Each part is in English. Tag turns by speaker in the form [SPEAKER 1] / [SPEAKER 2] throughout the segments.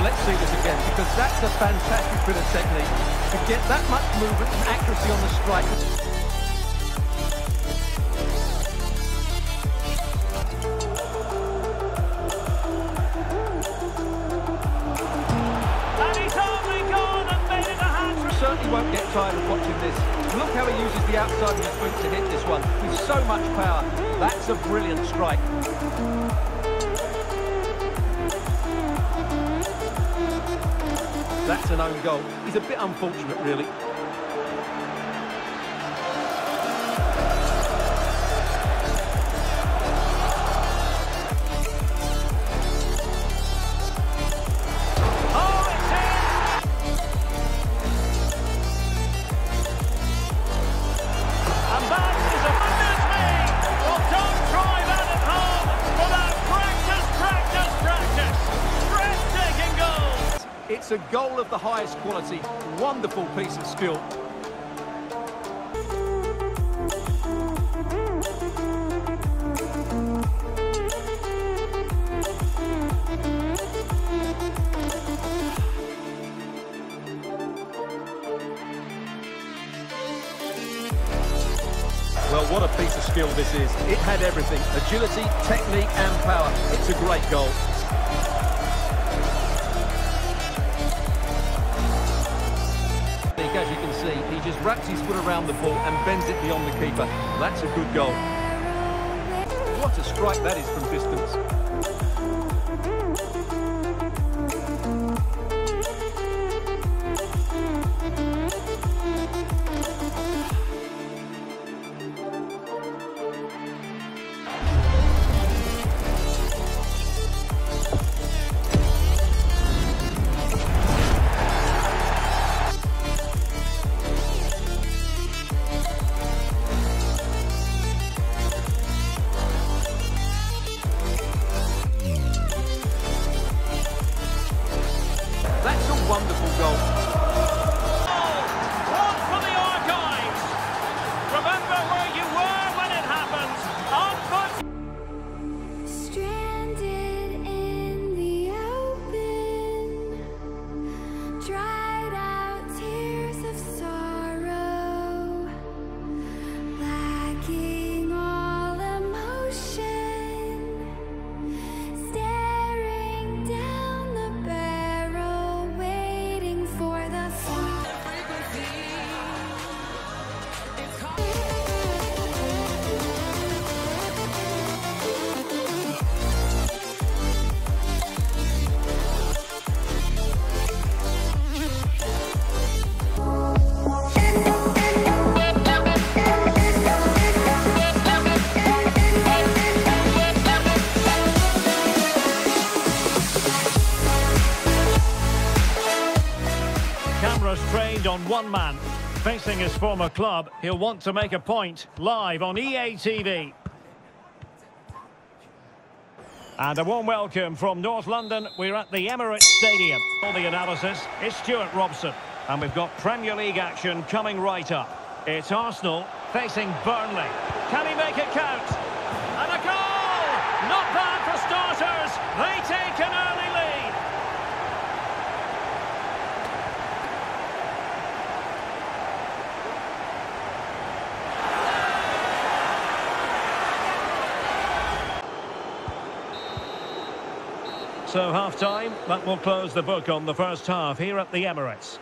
[SPEAKER 1] let's see this again, because that's a fantastic bit of technique. To get that much movement and accuracy on the strike.
[SPEAKER 2] And he's only gone and made it a hat-trick.
[SPEAKER 1] Certainly won't get tired of watching this. Look how he uses the outside of his boot to hit this one with so much power. That's a brilliant strike. That's an own goal. He's a bit unfortunate, really. It's a goal of the highest quality. Wonderful piece of skill. Well, what a piece of skill this is. It had everything. Agility, technique and power. It's a great goal. As you can see, he just wraps his foot around the ball and bends it beyond the keeper. That's a good goal. What a strike that is from distance. That's a wonderful goal.
[SPEAKER 2] One for the archives. Remember where you were when it happened.
[SPEAKER 3] Stranded in the open, dried out tears of sorrow, lacking all emotion, staring down the barrel, waiting for the fall.
[SPEAKER 2] Cameras trained on one man. Facing his former club, he'll want to make a point live on EA TV. And a warm welcome from North London. We're at the Emirates Stadium. For the analysis is Stuart Robson. And we've got Premier League action coming right up. It's Arsenal facing Burnley. Can he make it count? And a goal! Not bad for starters. They take an early lead. So half-time, that will close the book on the first half here at the Emirates.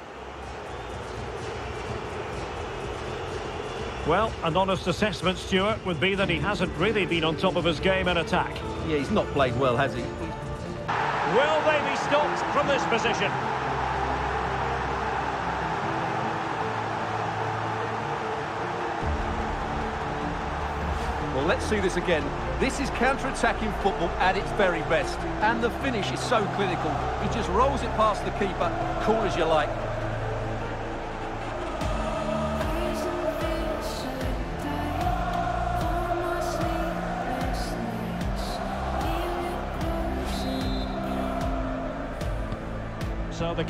[SPEAKER 2] Well, an honest assessment, Stuart, would be that he hasn't really been on top of his game in attack.
[SPEAKER 1] Yeah, he's not played well, has he?
[SPEAKER 2] Will they be stopped from this position?
[SPEAKER 1] Well, let's see this again. This is counter-attacking football at its very best. And the finish is so clinical. He just rolls it past the keeper, cool as you like.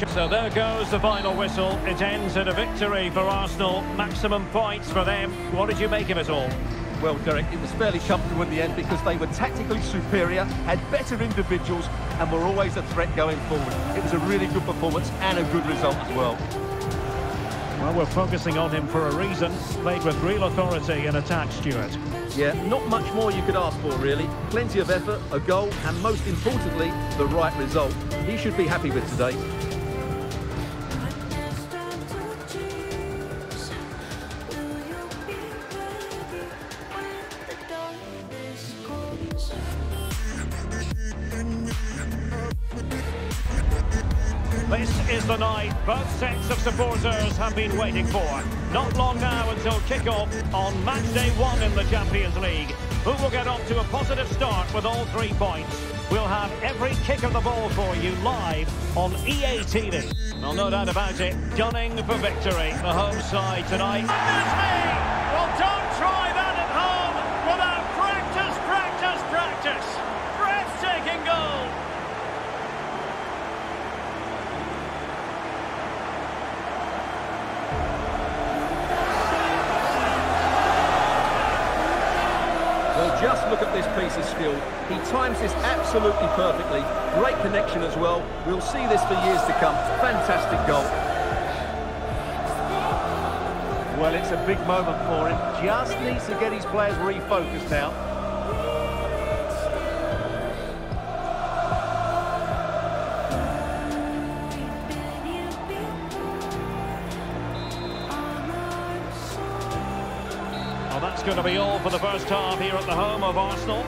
[SPEAKER 2] So there goes the final whistle. It ends in a victory for Arsenal. Maximum points for them. What did you make of it all?
[SPEAKER 1] Well, Derek, it was fairly comfortable in the end because they were tactically superior, had better individuals, and were always a threat going forward. It was a really good performance and a good result as well.
[SPEAKER 2] Well, we're focusing on him for a reason. Played with real authority in attack, Stuart.
[SPEAKER 1] Yeah, not much more you could ask for, really. Plenty of effort, a goal, and most importantly, the right result. He should be happy with today.
[SPEAKER 2] This is the night both sets of supporters have been waiting for. Not long now until kick-off on match day 1 in the Champions League. Who will get off to a positive start with all 3 points? We'll have every kick of the ball for you live on EA TV. Well, no doubt about it, gunning for victory. The home side tonight. Goodness me! Well, don't try that at home without practice, practice, practice. Breathtaking goal.
[SPEAKER 1] Just look at this piece of skill. He times this absolutely perfectly. Great connection as well. We'll see this for years to come. Fantastic goal.
[SPEAKER 4] Well, it's a big moment for him. Just needs to get his players refocused now.
[SPEAKER 2] That's going to be all for the first half here at the home of Arsenal.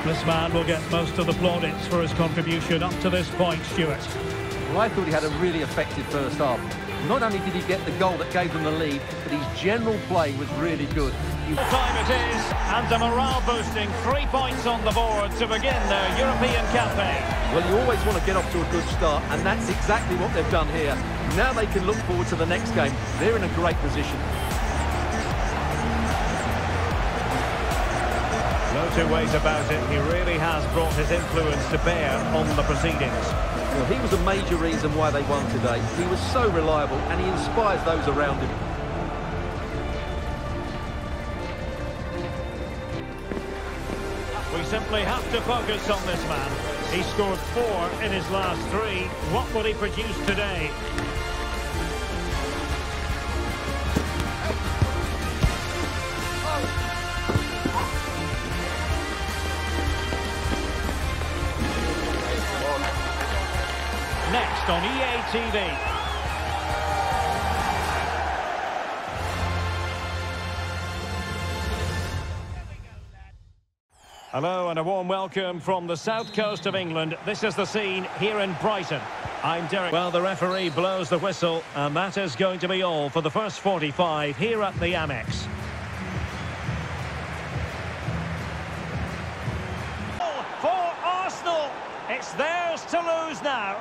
[SPEAKER 2] This man will get most of the plaudits for his contribution up to this point, Stuart.
[SPEAKER 1] Well, I thought he had a really effective first half. Not only did he get the goal that gave them the lead, but his general play was really good.
[SPEAKER 2] What time it is, and a morale-boosting 3 points on the board to begin their European campaign.
[SPEAKER 1] Well, you always want to get off to a good start, and that's exactly what they've done here. Now they can look forward to the next game. They're in a great position.
[SPEAKER 2] No two ways about it. He really has brought his influence to bear on the proceedings.
[SPEAKER 1] Well, he was a major reason why they won today. He was so reliable, and he inspires those around him.
[SPEAKER 2] We simply have to focus on this man. He scored 4 in his last 3. What will he produce today? Next on EA TV. Hello and a warm welcome from the south coast of England. This is the scene here in Brighton. I'm Derek. Well, the referee blows the whistle, and that is going to be all for the first 45 here at the Amex. For Arsenal, it's theirs to lose now.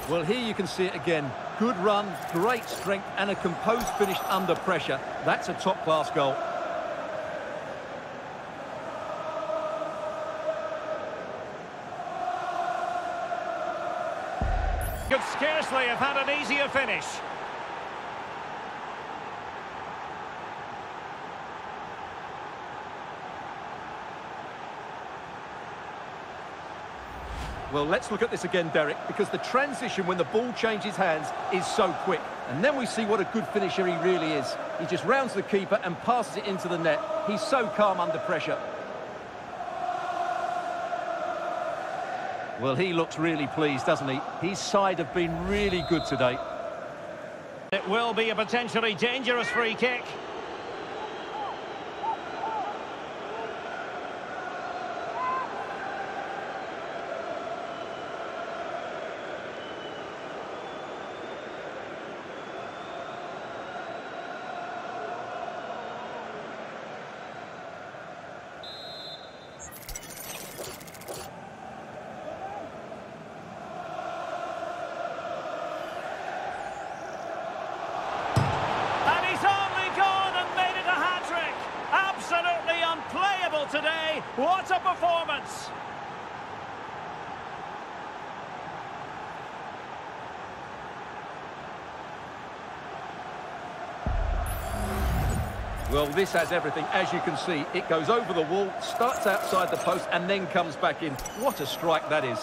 [SPEAKER 1] Well, here you can see it again. Good run, great strength, and a composed finish under pressure. That's a top-class goal.
[SPEAKER 2] Could scarcely have had an easier finish.
[SPEAKER 1] Well, let's look at this again, Derek, because the transition when the ball changes hands is so quick. And then we see what a good finisher he really is. He just rounds the keeper and passes it into the net. He's so calm under pressure. Well, he looks really pleased, doesn't he? His side have been really good today.
[SPEAKER 2] It will be a potentially dangerous free kick. Today, what a performance!
[SPEAKER 1] Well, this has everything. As you can see, it goes over the wall, starts outside the post, and then comes back in. What a strike that is.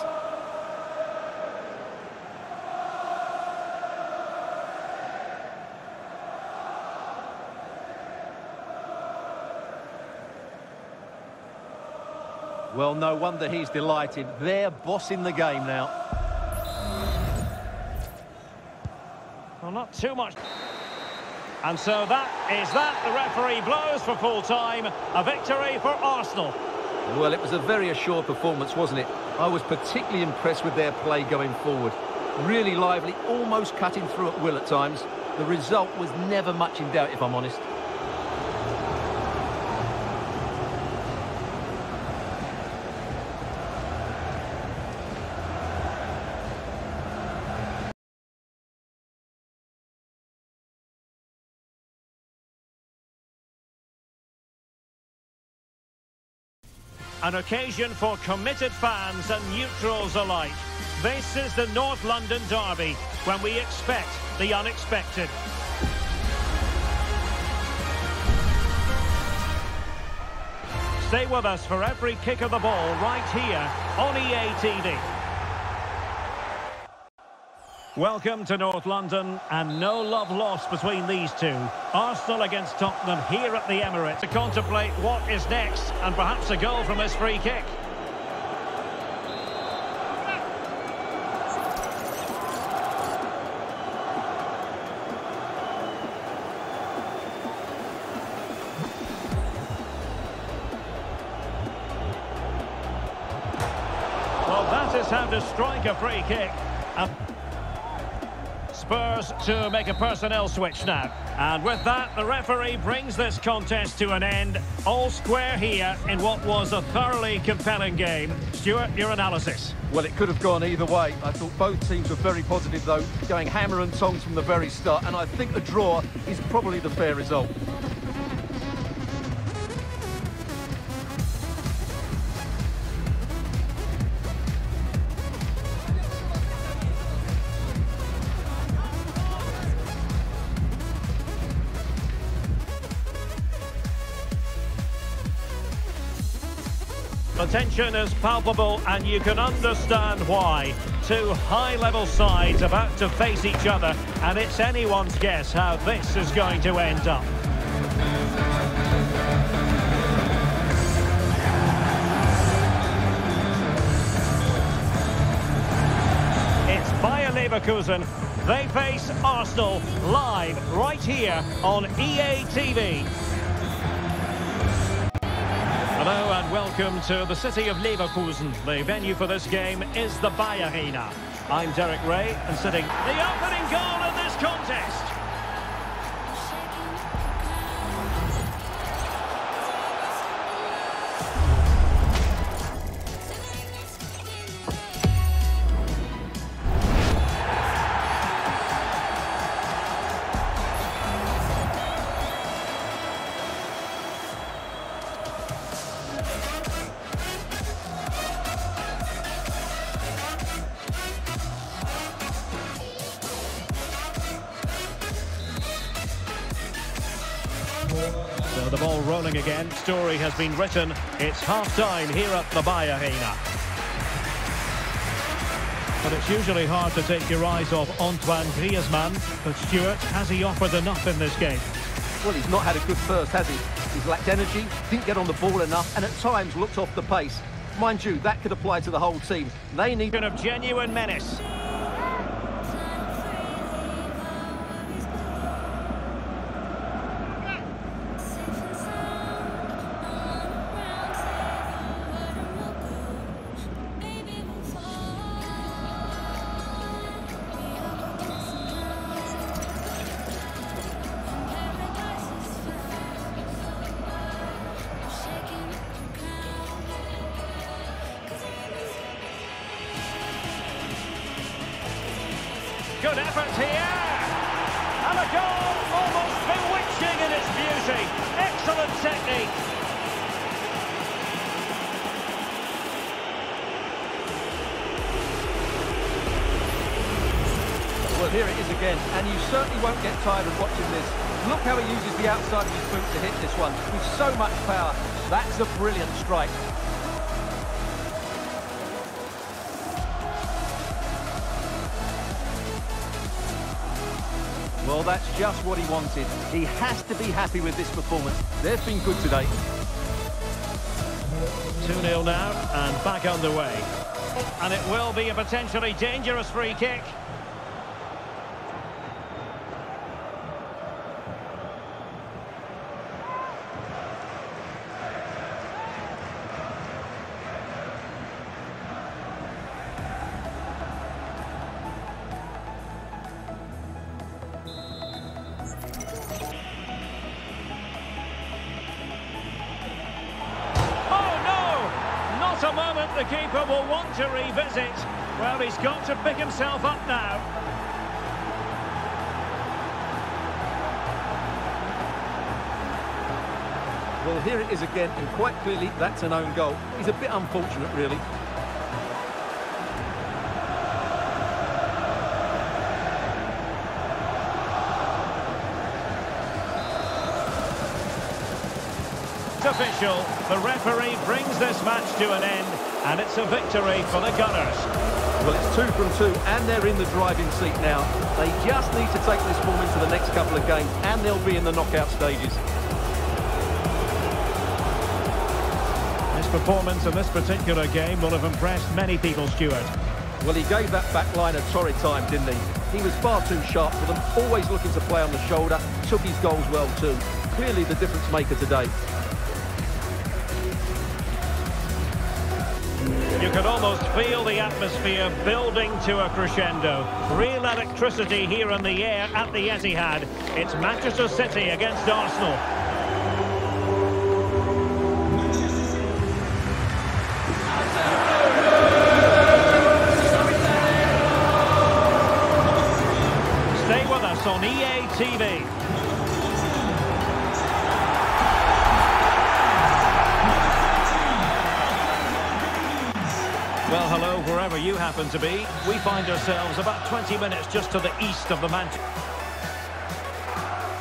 [SPEAKER 1] Well, no wonder he's delighted. They're bossing the game now.
[SPEAKER 2] Well, not too much. And so that. The referee blows for full time. A victory for Arsenal.
[SPEAKER 1] Well, it was a very assured performance, wasn't it? I was particularly impressed with their play going forward. Really lively, almost cutting through at will at times. The result was never much in doubt, if I'm honest.
[SPEAKER 2] An occasion for committed fans and neutrals alike. This is the North London derby, when we expect the unexpected. Stay with us for every kick of the ball right here on EA TV. Welcome to North London, and no love lost between these two. Arsenal against Tottenham here at the Emirates to contemplate what is next, and perhaps a goal from this free kick. Well, that is how to strike a free kick. Spurs to make a personnel switch now. And with that, the referee brings this contest to an end. All square here in what was a thoroughly compelling game. Stuart, your analysis?
[SPEAKER 1] Well, it could have gone either way. I thought both teams were very positive, though, going hammer and tongs from the very start. And I think a draw is probably the fair result.
[SPEAKER 2] The tension is palpable, and you can understand why. Two high-level sides about to face each other, and it's anyone's guess how this is going to end up. It's Bayer Leverkusen. They face Arsenal live right here on EA TV. Hello and welcome to the city of Leverkusen. The venue for this game is the Bayer Arena. I'm Derek Ray, and sitting the opening goal in this contest. So the ball rolling again. Story has been written. It's half-time here at the Bayer Arena. But it's usually hard to take your eyes off Antoine Griezmann. But Stuart, has he offered enough in this game?
[SPEAKER 1] Well, he's not had a good first, has he? He's lacked energy, didn't get on the ball enough, and at times looked off the pace. Mind you, that could apply to the whole team. They need
[SPEAKER 2] of genuine menace. Good effort here. And a goal almost bewitching in its beauty. Excellent technique.
[SPEAKER 1] Well, here it is again, and you certainly won't get tired of watching this. Look how he uses the outside of his boot to hit this one with so much power. That's a brilliant strike. Well, that's just what he wanted. He has to be happy with this performance. They've been good today.
[SPEAKER 2] 2-0 now, and back underway. And it will be a potentially dangerous free kick. A moment the keeper will want to revisit. Well, he's got to pick himself up now.
[SPEAKER 1] Well, here it is again, and quite clearly that's an own goal. He's a bit unfortunate, really.
[SPEAKER 2] Official, the referee brings this match to an end, and it's a victory for the Gunners.
[SPEAKER 1] Well, it's 2 from 2, and they're in the driving seat now. They just need to take this form into the next couple of games, and they'll be in the knockout stages.
[SPEAKER 2] His performance in this particular game will have impressed many people, Stuart.
[SPEAKER 1] Well, he gave that back line a torrid time, didn't he? He was far too sharp for them, always looking to play on the shoulder, took his goals well too. Clearly the difference maker today.
[SPEAKER 2] You could almost feel the atmosphere building to a crescendo. Real electricity here in the air at the Etihad. It's Manchester City against Arsenal. Stay with us on EA TV. Well, hello, wherever you happen to be. We find ourselves about 20 minutes just to the east of the Manchester.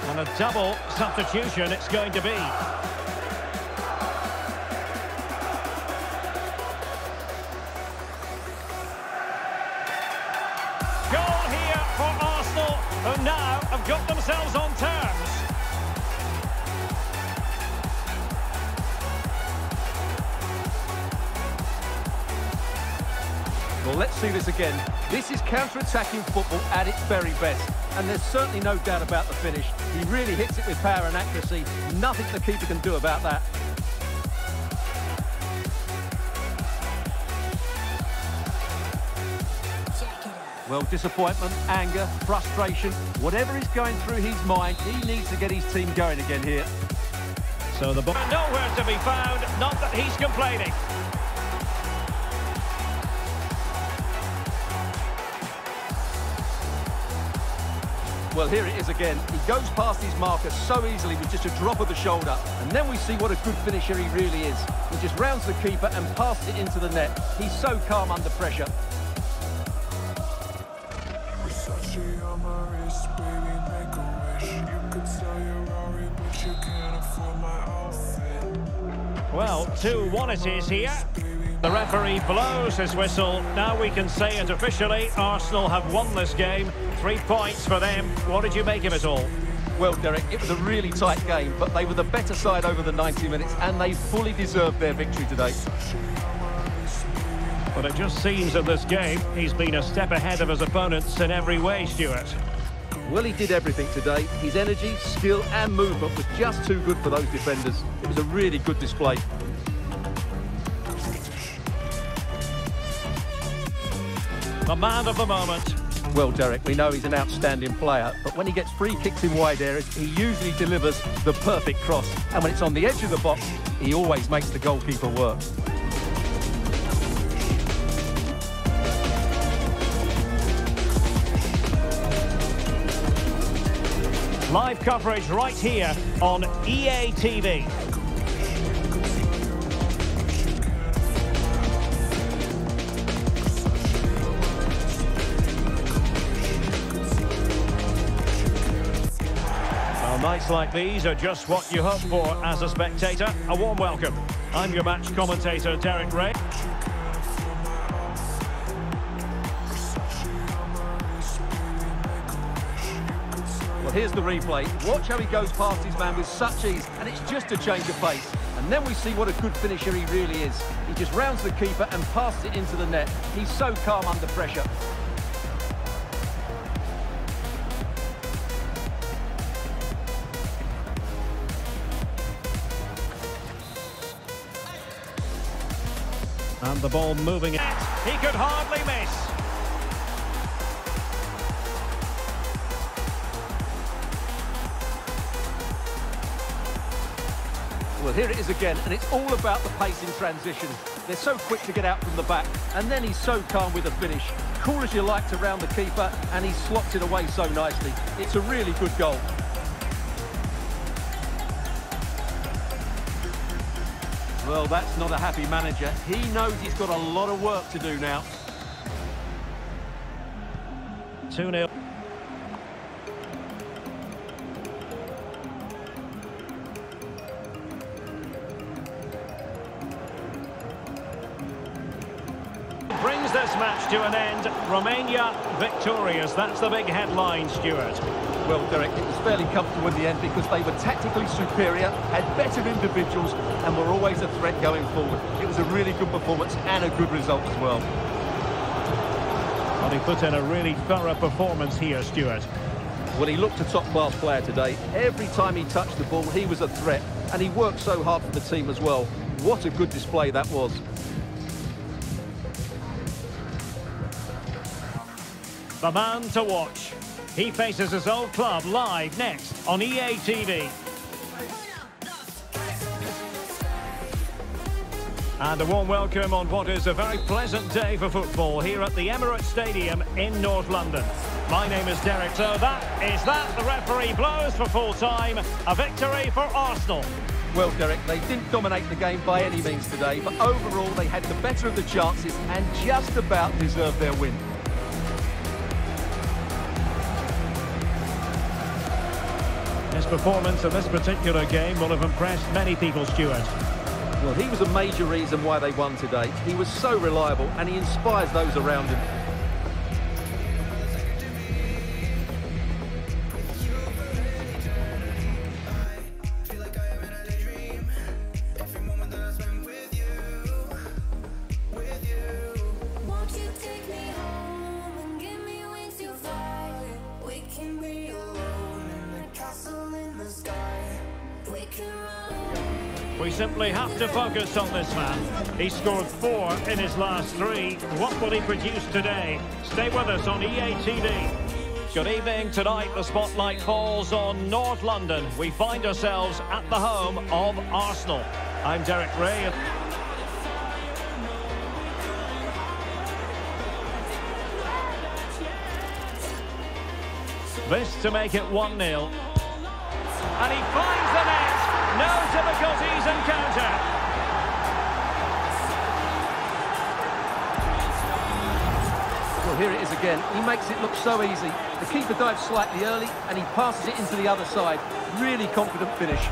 [SPEAKER 2] And a double substitution it's going to be. Goal here for Arsenal, who now have got themselves on terms.
[SPEAKER 1] Well, let's see this again. This is counter-attacking football at its very best. And there's certainly no doubt about the finish. He really hits it with power and accuracy. Nothing the keeper can do about that. Well, disappointment, anger, frustration, whatever is going through his mind, he needs to get his team going again here.
[SPEAKER 2] So the ball nowhere to be found, not that he's complaining.
[SPEAKER 1] Well, here it is again. He goes past his marker so easily with just a drop of the shoulder. And then we see what a good finisher he really is. He just rounds the keeper and passes it into the net. He's so calm under pressure.
[SPEAKER 2] Well, 2-1 it is here. The referee blows his whistle. Now we can say it officially. Arsenal have won this game. 3 points for them. What did you make of it all?
[SPEAKER 1] Well, Derek, it was a really tight game, but they were the better side over the 90 minutes, and they fully deserved their victory today.
[SPEAKER 2] But it just seems that this game, he's been a step ahead of his opponents in every way, Stuart.
[SPEAKER 1] Well, he did everything today. His energy, skill and movement was just too good for those defenders. It was a really good display.
[SPEAKER 2] The man of the moment.
[SPEAKER 1] Well, Derek, we know he's an outstanding player, but when he gets free kicks in wide areas, he usually delivers the perfect cross. And when it's on the edge of the box, he always makes the goalkeeper work.
[SPEAKER 2] Live coverage right here on EA TV. Nights like these are just what you hope for as a spectator. A warm welcome. I'm your match commentator, Derek Ray.
[SPEAKER 1] Well, here's the replay. Watch how he goes past his man with such ease, and it's just a change of pace. And then we see what a good finisher he really is. He just rounds the keeper and passes it into the net. He's so calm under pressure.
[SPEAKER 2] And the ball moving it. He could hardly miss.
[SPEAKER 1] Well, here it is again, and it's all about the pace in transition. They're so quick to get out from the back, and then he's so calm with the finish. Cool as you like to round the keeper, and he slots it away so nicely. It's a really good goal. Well, that's not a happy manager. He knows he's got a lot of work to do now.
[SPEAKER 2] 2-0. Brings this match to an end. Romania victorious. That's the big headline, Stuart.
[SPEAKER 1] Well, Derek, it was fairly comfortable in the end because they were tactically superior, had better individuals, and were always a threat going forward. It was a really good performance and a good result as well.
[SPEAKER 2] Well, he put in a really thorough performance here, Stuart.
[SPEAKER 1] Well, he looked a top-class player today. Every time he touched the ball, he was a threat, and he worked so hard for the team as well. What a good display that was.
[SPEAKER 2] The man to watch. He faces his old club live next on EA TV. And a warm welcome on what is a very pleasant day for football here at the Emirates Stadium in North London. My name is Derek. So that. The referee blows for full time. A victory for Arsenal.
[SPEAKER 1] Well, Derek, they didn't dominate the game by any means today, but overall they had the better of the chances and just about deserved their win.
[SPEAKER 2] His performance in this particular game will have impressed many people, Stuart.
[SPEAKER 1] Well, he was a major reason why they won today. He was so reliable and he inspires those around him.
[SPEAKER 2] We simply have to focus on this man. He scored 4 in his last 3. What will he produce today? Stay with us on EA TV. Good evening. Tonight the spotlight falls on North London. We find ourselves at the home of Arsenal. I'm Derek Ray. This to make it 1-0. And he finds the net. No difficulties encountered.
[SPEAKER 1] Well, here it is again. He makes it look so easy. The keeper dives slightly early and he passes it into the other side. Really confident finish.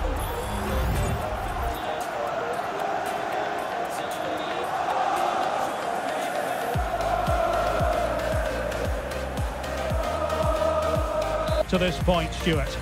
[SPEAKER 2] To this point, Stuart.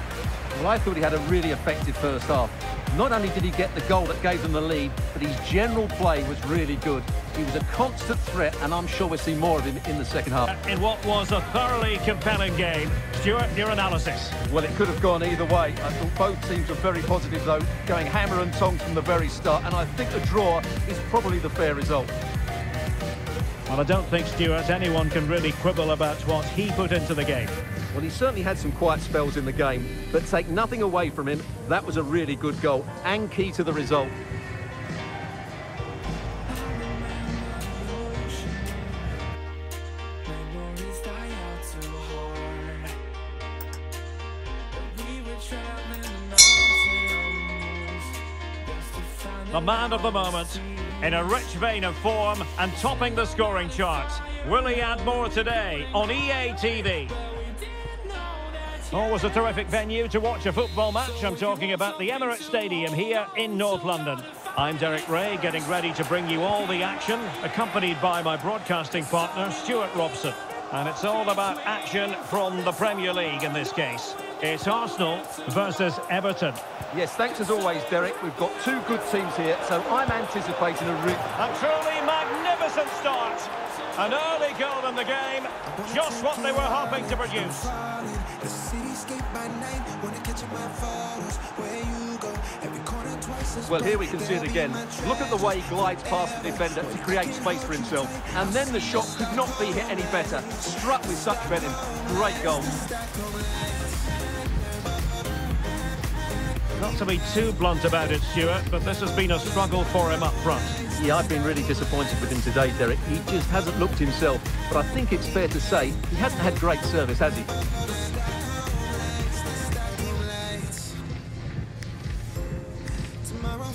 [SPEAKER 1] Well, I thought he had a really effective first half. Not only did he get the goal that gave them the lead, but his general play was really good. He was a constant threat, and I'm sure we'll see more of him in the second half.
[SPEAKER 2] In what was a thoroughly compelling game. Stuart, your analysis.
[SPEAKER 1] Well, it could have gone either way. I thought both teams were very positive, though, going hammer and tongs from the very start, and I think the draw is probably the fair result.
[SPEAKER 2] Well, I don't think, Stuart, anyone can really quibble about what he put into the game.
[SPEAKER 1] Well, he certainly had some quiet spells in the game, but take nothing away from him, that was a really good goal and key to the result.
[SPEAKER 2] The man of the moment, in a rich vein of form and topping the scoring charts. Will he add more today on EA TV? Always a terrific venue to watch a football match. I'm talking about the Emirates Stadium here in North London. I'm Derek Ray, getting ready to bring you all the action, accompanied by my broadcasting partner, Stuart Robson. And it's all about action from the Premier League in this case. It's Arsenal versus Everton.
[SPEAKER 1] Yes, thanks as always, Derek. We've got two good teams here, so I'm anticipating
[SPEAKER 2] a truly magnificent start. An early goal in the game, just what they were hoping to produce.
[SPEAKER 1] Well, here we can see it again. Look at the way he glides past the defender to create space for himself. And then the shot could not be hit any better. Struck with such venom. Great goal.
[SPEAKER 2] Not to be too blunt about it, Stuart, but this has been a struggle for him up front.
[SPEAKER 1] Yeah, I've been really disappointed with him today, Derek. He just hasn't looked himself. But I think it's fair to say he hasn't had great service, has he?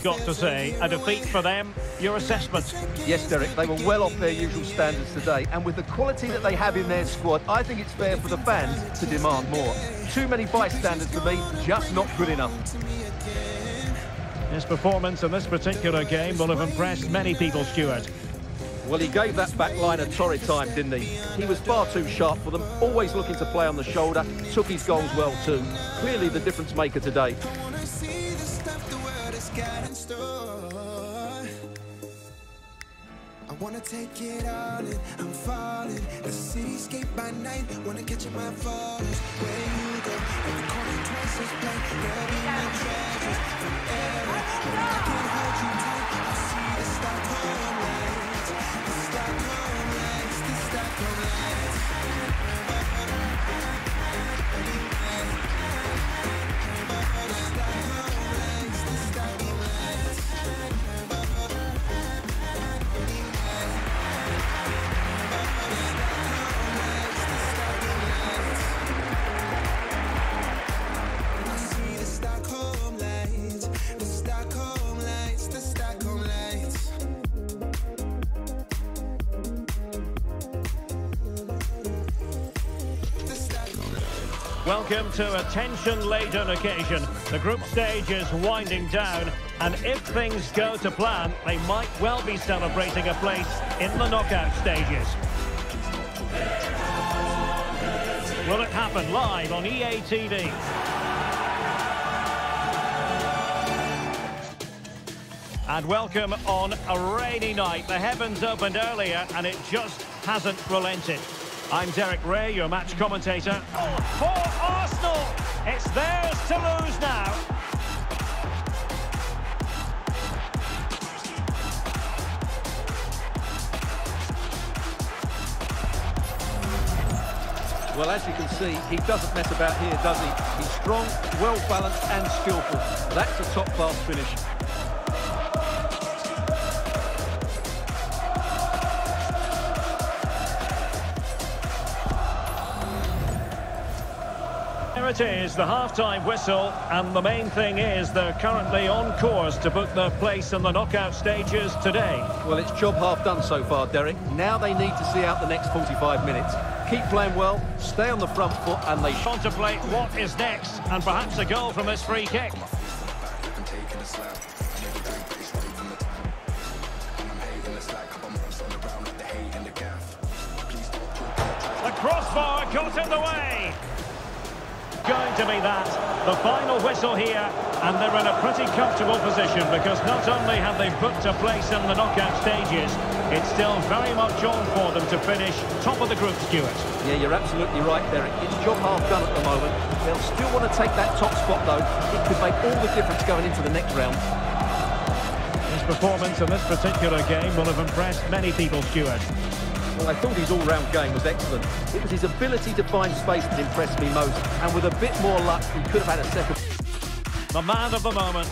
[SPEAKER 2] Got to say, a defeat for them. Your assessment?
[SPEAKER 1] Yes, Derek, they were well off their usual standards today, and with the quality that they have in their squad, I think it's fair for the fans to demand more. Too many bystanders for me, just not good enough.
[SPEAKER 2] His performance in this particular game will have impressed many people, Stuart.
[SPEAKER 1] Well, he gave that back line a torrid time, didn't he? He was far too sharp for them, always looking to play on the shoulder, took his goals well too. Clearly the difference maker today.
[SPEAKER 5] I wanna take it all in, I'm falling. The cityscape by night, wanna catch in my photos. Where you go, every corner twice as bright. There'll be no treasures forever. When I can hold you tight, I see the Stockholm lights. The Stockholm lights, the Stockholm lights.
[SPEAKER 2] Welcome to a tension-laden occasion. The group stage is winding down, and if things go to plan, they might well be celebrating a place in the knockout stages. Will it happen live on EA TV? And welcome on a rainy night. The heavens opened earlier, and it just hasn't relented. I'm Derek Ray, your match commentator. For Arsenal, it's theirs to lose now.
[SPEAKER 1] Well, as you can see, he doesn't mess about here, does he? He's strong, well-balanced and skillful. That's a top-class finish.
[SPEAKER 2] There it is, the half-time whistle, and the main thing is they're currently on course to book their place in the knockout stages today.
[SPEAKER 1] Well, it's job half done so far, Derek. Now they need to see out the next 45 minutes. Keep playing well, stay on the front foot, and they
[SPEAKER 2] contemplate what is next, and perhaps a goal from this free kick. The crossbar got in the way. Going to be that, the final whistle here, and they're in a pretty comfortable position because not only have they booked a place in the knockout stages, it's still very much on for them to finish top of the group, Stuart.
[SPEAKER 1] Yeah, you're absolutely right, Derek. It's job half done at the moment. They'll still want to take that top spot, though. It could make all the difference going into the next round.
[SPEAKER 2] His performance in this particular game will have impressed many people, Stuart.
[SPEAKER 1] Well, I thought his all-round game was excellent. It was his ability to find space that impressed me most, and with a bit more luck, he could have had a second.
[SPEAKER 2] The man of the moment,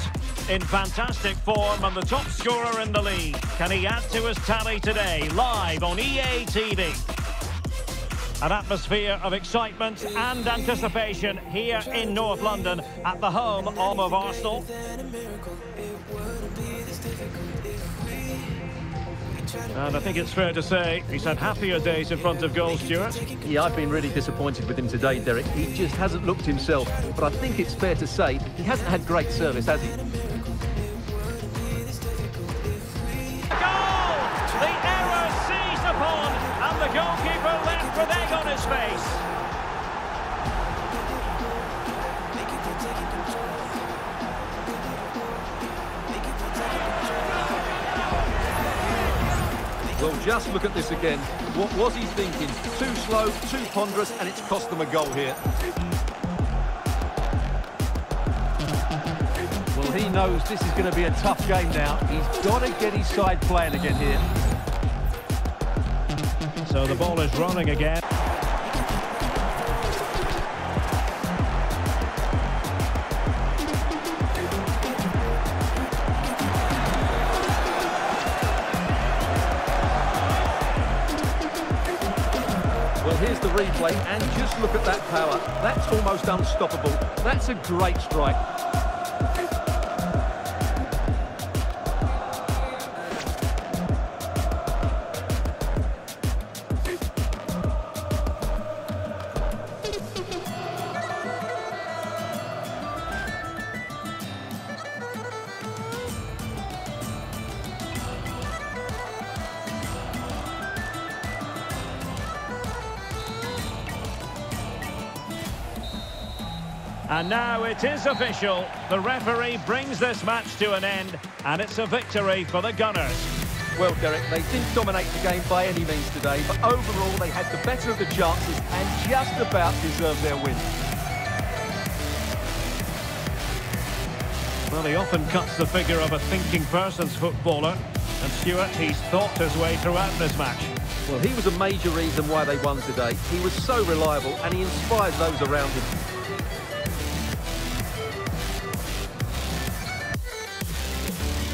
[SPEAKER 2] in fantastic form and the top scorer in the league. Can he add to his tally today, live on EA TV? An atmosphere of excitement and anticipation here in North London at the home of Arsenal. And I think it's fair to say he's had happier days in front of goal, Stuart.
[SPEAKER 1] Yeah, I've been really disappointed with him today, Derek. He just hasn't looked himself. But I think it's fair to say he hasn't had great service, has he?
[SPEAKER 2] Goal! The error seized upon, and the goalkeeper left with egg on his face.
[SPEAKER 1] Well, just look at this again. What was he thinking? Too slow, too ponderous, and it's cost them a goal here. Well, he knows this is going to be a tough game now. He's got to get his side playing again here.
[SPEAKER 2] So the ball is rolling again.
[SPEAKER 1] Well, here's the replay, and just look at that power. That's almost unstoppable. That's a great strike.
[SPEAKER 2] And now it is official. The referee brings this match to an end, and it's a victory for the Gunners.
[SPEAKER 1] Well, Derek, they didn't dominate the game by any means today, but overall they had the better of the chances and just about deserved their win.
[SPEAKER 2] Well, he often cuts the figure of a thinking person's footballer, and Stuart, he's thought his way throughout this match.
[SPEAKER 1] Well, he was a major reason why they won today. He was so reliable and he inspired those around him.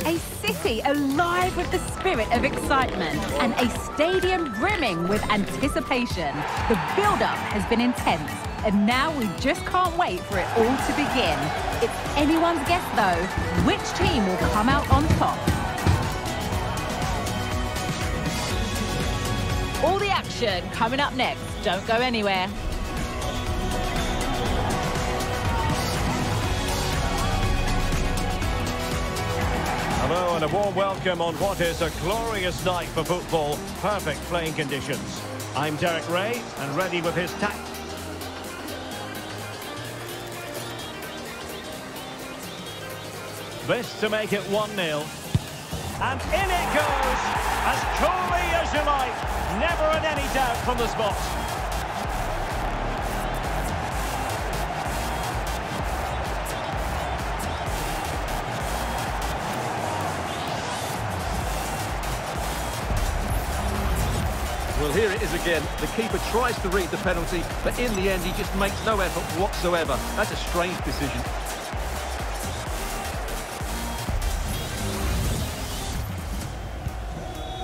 [SPEAKER 6] A city alive with the spirit of excitement and a stadium brimming with anticipation. The build-up has been intense, and now we just can't wait for it all to begin. It's anyone's guess, though, which team will come out on top. All the action coming up next. Don't go anywhere.
[SPEAKER 2] Hello and a warm welcome on what is a glorious night for football. Perfect playing conditions. I'm Derek Ray and ready with his This to make it 1-0. And in it goes, as coolly as you like. Never in any doubt from the spot.
[SPEAKER 1] Well, here it is again. The keeper tries to read the penalty, but in the end he just makes no effort whatsoever. That's a strange decision.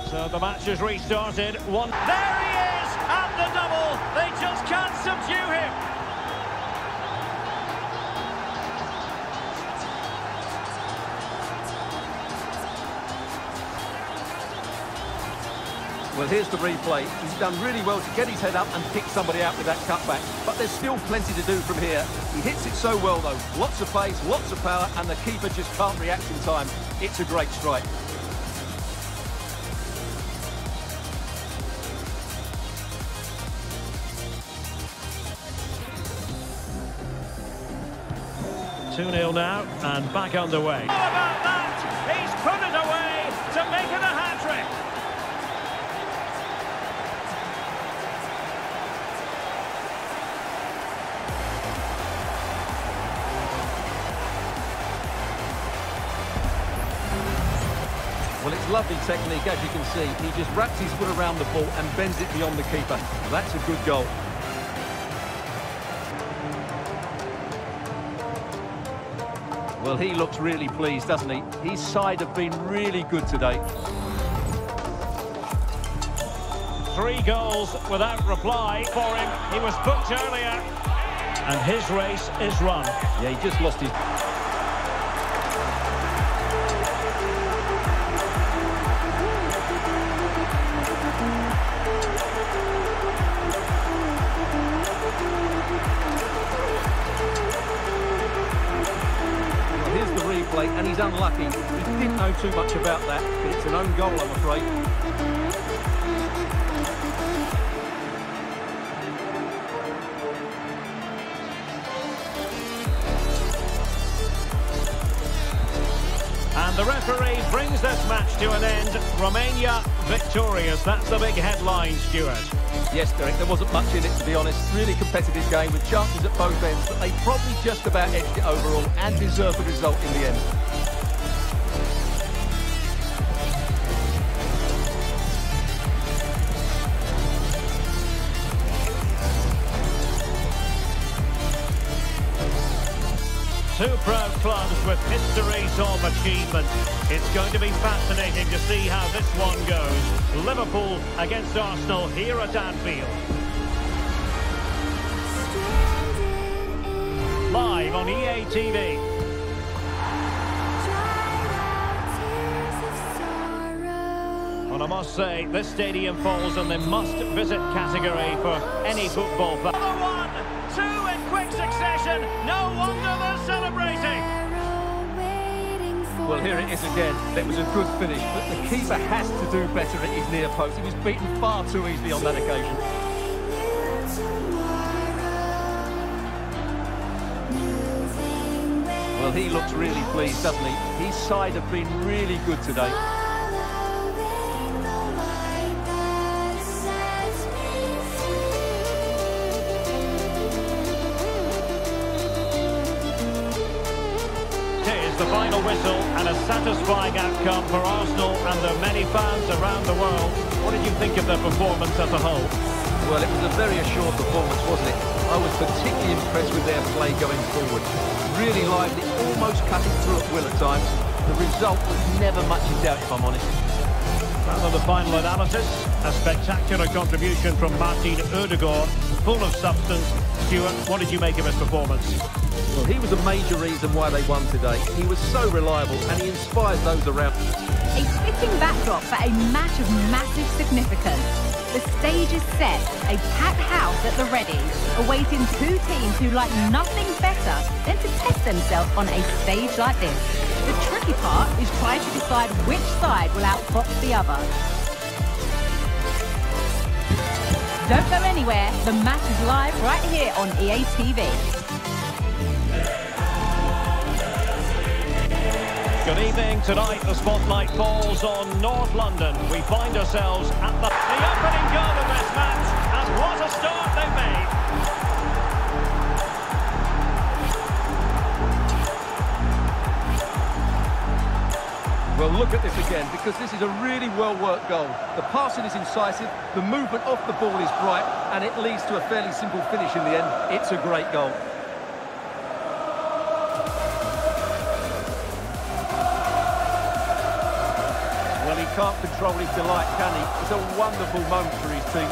[SPEAKER 2] So the match has restarted. There he is at the double. They just can't subdue him.
[SPEAKER 1] Well, here's the replay. He's done really well to get his head up and pick somebody out with that cutback. But there's still plenty to do from here. He hits it so well, though. Lots of pace, lots of power, and the keeper just can't react in time. It's a great strike.
[SPEAKER 2] Two-nil now, and back underway. How about that? He's put it away to make it a hat-trick.
[SPEAKER 1] Well, it's lovely technique, as you can see. He just wraps his foot around the ball and bends it beyond the keeper. Well, that's a good goal. Well, he looks really pleased, doesn't he? His side have been really good today.
[SPEAKER 2] 3 goals without reply for him. He was booked earlier, and his race is run.
[SPEAKER 1] Yeah, he just lost his... unlucky. He didn't know too much about that, but it's an own goal, I'm afraid.
[SPEAKER 2] And the referee brings this match to an end. Romania victorious. That's the big headline, Stuart.
[SPEAKER 1] Yes, Derek, there wasn't much in it, to be honest. Really competitive game with chances at both ends, but they probably just about edged it overall and deserved the result in the end.
[SPEAKER 2] Two proud clubs with histories of achievement. It's going to be fascinating to see how this one goes. Liverpool against Arsenal here at Anfield. Live on EA TV. And I must say, this stadium falls in the must-visit category for any football fan. Another one! Two in quick succession! No wonder they're celebrating!
[SPEAKER 1] Well, here it is again. It was a good finish, but the keeper has to do better at his near post. He was beaten far too easily on that occasion. Well, he looks really pleased, doesn't he? His side have been really good today.
[SPEAKER 2] The final whistle and a satisfying outcome for Arsenal and their many fans around the world. What did you think of their performance as a whole?
[SPEAKER 1] Well, it was a very assured performance, wasn't it? I was particularly impressed with their play going forward. Really lively, almost cutting through at will at times. The result was never much in doubt, if I'm honest.
[SPEAKER 2] Rather the final analysis, a spectacular contribution from Martin Ødegaard, full of substance. Stuart, what did you make of his performance?
[SPEAKER 1] Well, he was a major reason why they won today. He was so reliable and he inspires those around.
[SPEAKER 6] A fitting backdrop for a match of massive significance. The stage is set, a packed house at the ready, awaiting two teams who like nothing better than to test themselves on a stage like this. The tricky part is trying to decide which side will outfox the other. Don't go anywhere, the match is live right here on EA TV.
[SPEAKER 2] Good evening. Tonight the spotlight falls on North London. We find ourselves at the opening goal of this match, and what a start they've made.
[SPEAKER 1] Well, look at this again, because this is a really well-worked goal. The passing is incisive, the movement off the ball is bright, and it leads to a fairly simple finish in the end. It's a great goal. Well, he can't control his delight, can he? It's a wonderful moment for his team.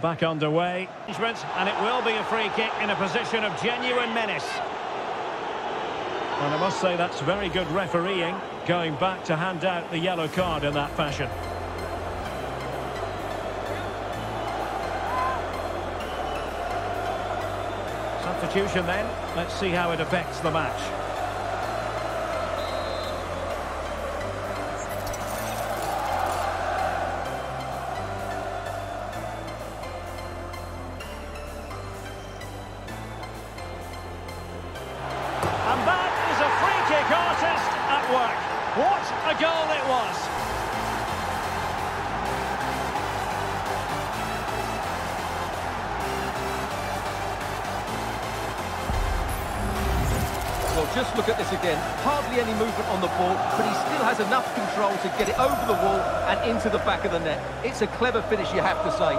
[SPEAKER 2] Back underway, and it will be a free kick in a position of genuine menace. And I must say that's very good refereeing, going back to hand out the yellow card in that fashion. Substitution then, let's see how it affects the match. Artist at work. What a goal it was.
[SPEAKER 1] Well, just look at this again. Hardly any movement on the ball, but he still has enough control to get it over the wall and into the back of the net. It's a clever finish, you have to say.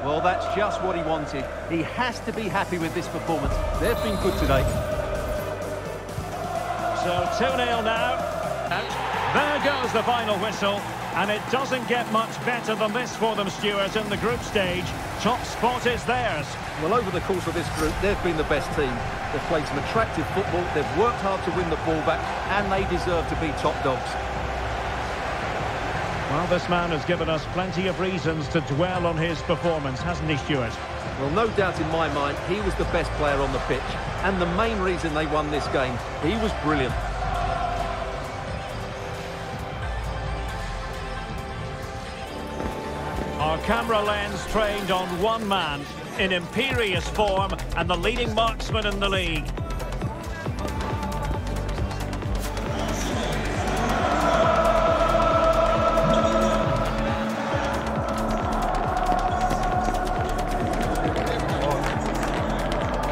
[SPEAKER 1] Well, that's just what he wanted. He has to be happy with this performance. They've been good today.
[SPEAKER 2] So 2-0 now. And there goes the final whistle. And it doesn't get much better than this for them, Stuart, in the group stage. Top spot is theirs.
[SPEAKER 1] Well, over the course of this group, they've been the best team. They've played some attractive football, they've worked hard to win the ball back, and they deserve to be top dogs.
[SPEAKER 2] Well, this man has given us plenty of reasons to dwell on his performance, hasn't he, Stuart?
[SPEAKER 1] Well, no doubt in my mind, he was the best player on the pitch, and the main reason they won this game. He was brilliant.
[SPEAKER 2] Our camera lens trained on one man in imperious form and the leading marksman in the league.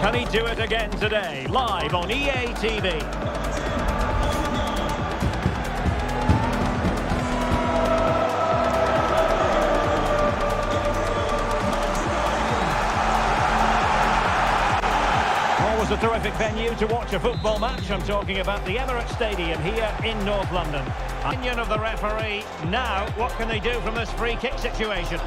[SPEAKER 2] Can he do it again today? Live on EA TV. A terrific venue to watch a football match. I'm talking about the Emirates Stadium here in North London. Opinion of the referee. Now, what can they do from this free kick situation?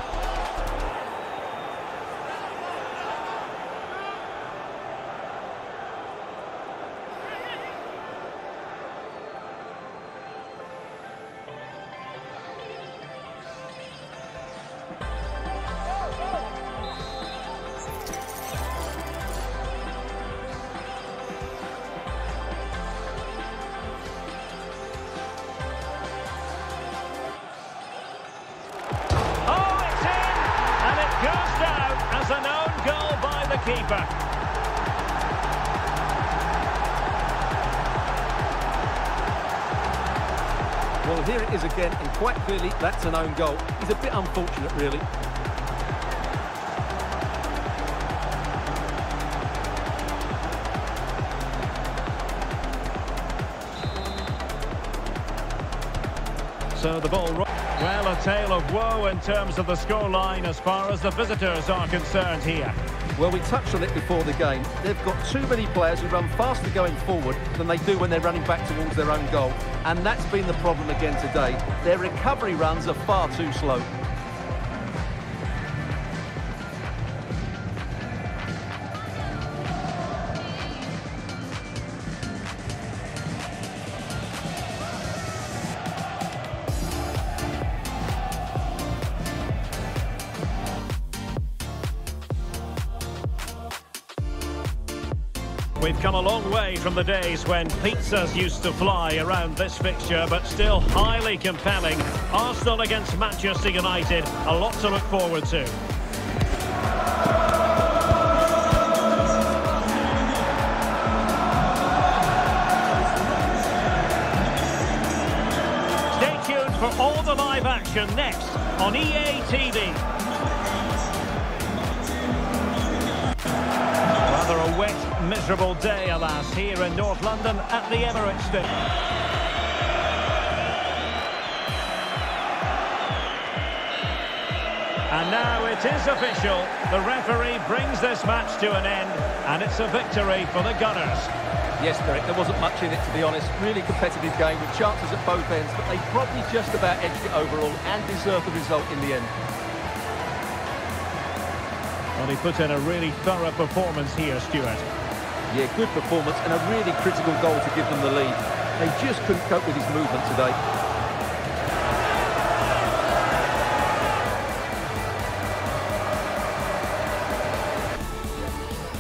[SPEAKER 2] As an own goal by the keeper.
[SPEAKER 1] Well, here it is again, and quite clearly that's an own goal. He's a bit unfortunate, really.
[SPEAKER 2] So the ball... Well, a tale of woe in terms of the scoreline as far as the visitors are concerned here.
[SPEAKER 1] Well, we touched on it before the game. They've got too many players who run faster going forward than they do when they're running back towards their own goal. And that's been the problem again today. Their recovery runs are far too slow.
[SPEAKER 2] We've come a long way from the days when pizzas used to fly around this fixture, but still highly compelling. Arsenal against Manchester United, a lot to look forward to. Stay tuned for all the live action next on EA TV. Rather a wet, miserable day, alas, here in North London at the Emirates Stadium. And now it is official. The referee brings this match to an end, and it's a victory for the Gunners.
[SPEAKER 1] Yes, Derek, there wasn't much in it, to be honest. Really competitive game with chances at both ends, but they probably just about edged it overall and deserved the result in the end.
[SPEAKER 2] Well, he put in a really thorough performance here, Stuart.
[SPEAKER 1] Yeah, good performance and a really critical goal to give them the lead. They just couldn't cope with his movement today.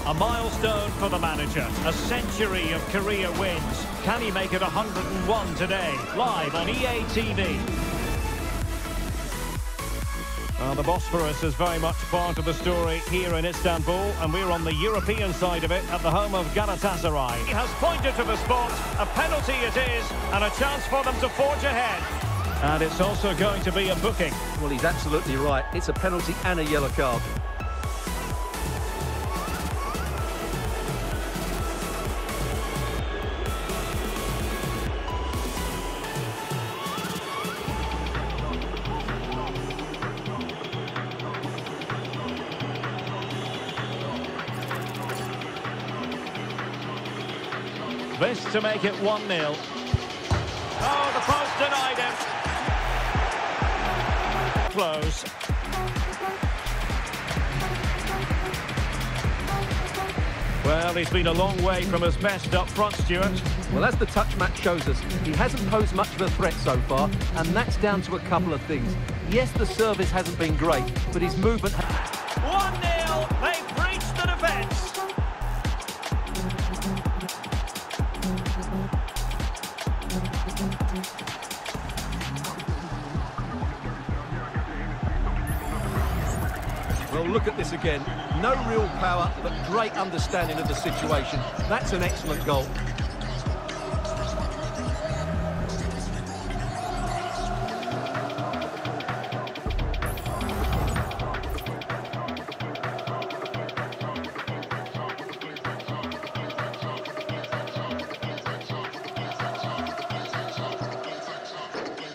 [SPEAKER 2] A milestone for the manager, a century of career wins. Can he make it 101 today? Live on EA TV. Well, the Bosphorus is very much part of the story here in Istanbul, and we're on the European side of it at the home of Galatasaray. He has pointed to the spot, a penalty it is, and a chance for them to forge ahead. And it's also going to be a booking.
[SPEAKER 1] Well, he's absolutely right. It's a penalty and a yellow card.
[SPEAKER 2] This to make it 1-0. Oh, the post denied him. close. Well, he's been a long way from his best up front, Stuart.
[SPEAKER 1] Well, as the touch match shows us, he hasn't posed much of a threat so far, and that's down to a couple of things. Yes, the service hasn't been great, but his movement...
[SPEAKER 2] 1-0, they've breached the defence.
[SPEAKER 1] Well, look at this again. No real power, but great understanding of the situation. That's an excellent goal.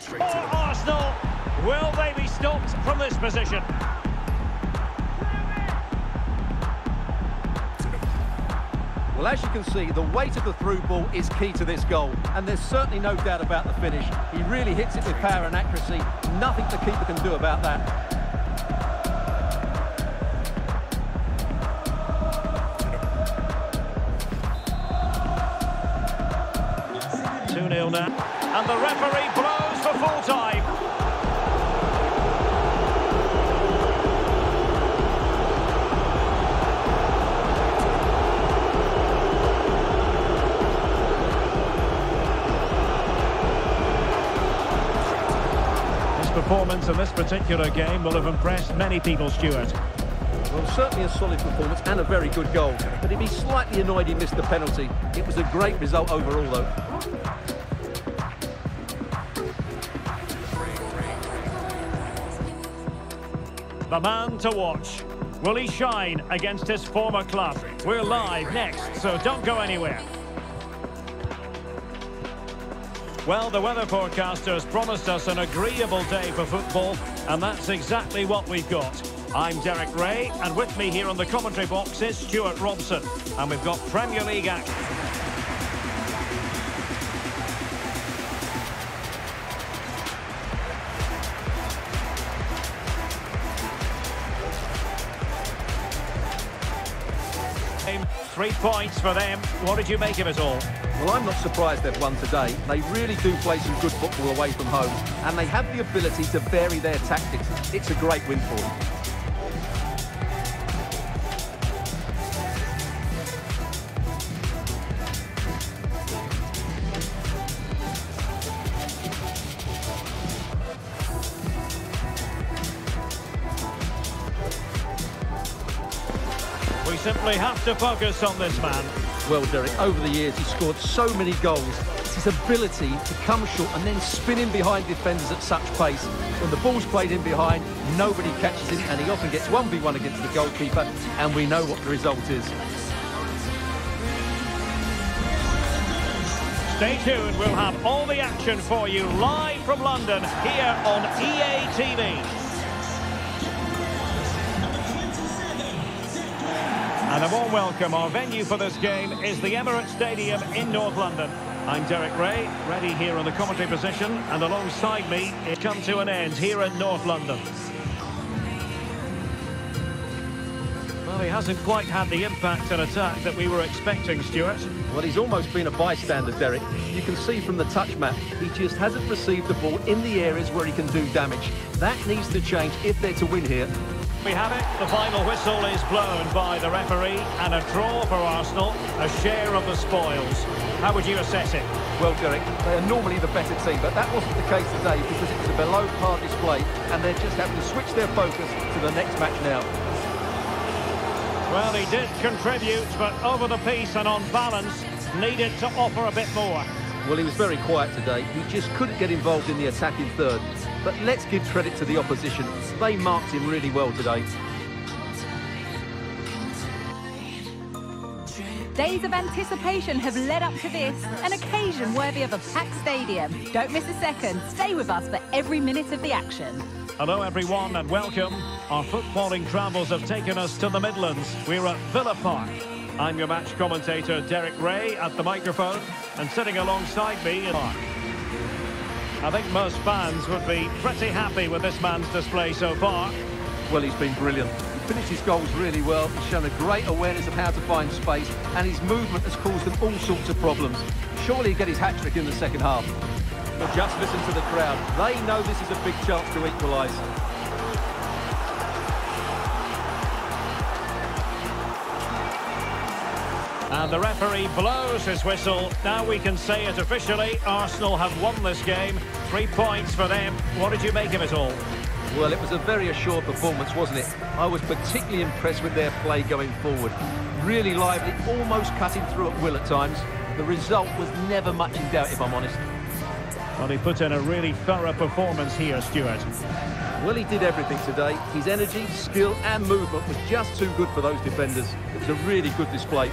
[SPEAKER 2] For Arsenal, will they be stopped from this position?
[SPEAKER 1] Well, as you can see, the weight of the through ball is key to this goal, and there's certainly no doubt about the finish. He really hits it with power and accuracy. Nothing the keeper can do about that.
[SPEAKER 2] Now, and the referee blows for full time. His performance in this particular game will have impressed many people, Stuart.
[SPEAKER 1] Well, certainly a solid performance and a very good goal, but he'd be slightly annoyed he missed the penalty. It was a great result overall, though.
[SPEAKER 2] The man to watch. Will he shine against his former club? We're live next, so don't go anywhere. Well, the weather forecasters promised us an agreeable day for football, and that's exactly what we've got. I'm Derek Ray, and with me here on the commentary box is Stuart Robson, and we've got Premier League action. game. 3 points for them. What did you make of it all?
[SPEAKER 1] Well, I'm not surprised they've won today. They really do play some good football away from home, and they have the ability to vary their tactics. It's a great win for them.
[SPEAKER 2] We simply have to focus on this man.
[SPEAKER 1] Well, Derek, over the years, he's scored so many goals. It's his ability to come short and then spin in behind defenders at such pace. When the ball's played in behind, nobody catches him, and he often gets 1v1 against the goalkeeper, and we know what the result is.
[SPEAKER 2] Stay tuned, we'll have all the action for you live from London here on EA TV. And a warm welcome. Our venue for this game is the Emirates Stadium in North London. I'm Derek Ray, ready here on the commentary position, and alongside me, it's come to an end here in North London. Well, he hasn't quite had the impact and attack that we were expecting, Stuart.
[SPEAKER 1] Well, he's almost been a bystander, Derek. You can see from the touch map, he just hasn't received the ball in the areas where he can do damage. That needs to change if they're to win here.
[SPEAKER 2] We have it. The final whistle is blown by the referee, and a draw for Arsenal, a share of the spoils. How would you assess it?
[SPEAKER 1] Well, Derek, they are normally the better team, but that wasn't the case today because it was a below-par display, and they're just having to switch their focus to the next match now.
[SPEAKER 2] Well, he did contribute, but over the piece and on balance, needed to offer a bit more.
[SPEAKER 1] Well, he was very quiet today. He just couldn't get involved in the attacking third. But let's give credit to the opposition. They marked him really well today.
[SPEAKER 6] Days of anticipation have led up to this, an occasion worthy of a packed stadium. Don't miss a second. Stay with us for every minute of the action.
[SPEAKER 2] Hello everyone and welcome. Our footballing travels have taken us to the Midlands. We're at Villa Park. I'm your match commentator Derek Ray at the microphone, and sitting alongside me in Park. I think most fans would be pretty happy with this man's display so far.
[SPEAKER 1] Well, he's been brilliant. He finished his goals really well. He's shown a great awareness of how to find space, and his movement has caused them all sorts of problems. Surely he'll get his hat-trick in the second half. Well, just listen to the crowd. They know this is a big chance to equalise.
[SPEAKER 2] And the referee blows his whistle. Now we can say it officially. Arsenal have won this game. 3 points for them. What did you make of it all?
[SPEAKER 1] Well, it was a very assured performance, wasn't it? I was particularly impressed with their play going forward. Really lively, almost cutting through at will at times. The result was never much in doubt, if I'm honest.
[SPEAKER 2] Well, he put in a really thorough performance here, Stuart.
[SPEAKER 1] Well, he did everything today. His energy, skill and movement was just too good for those defenders. It was a really good display.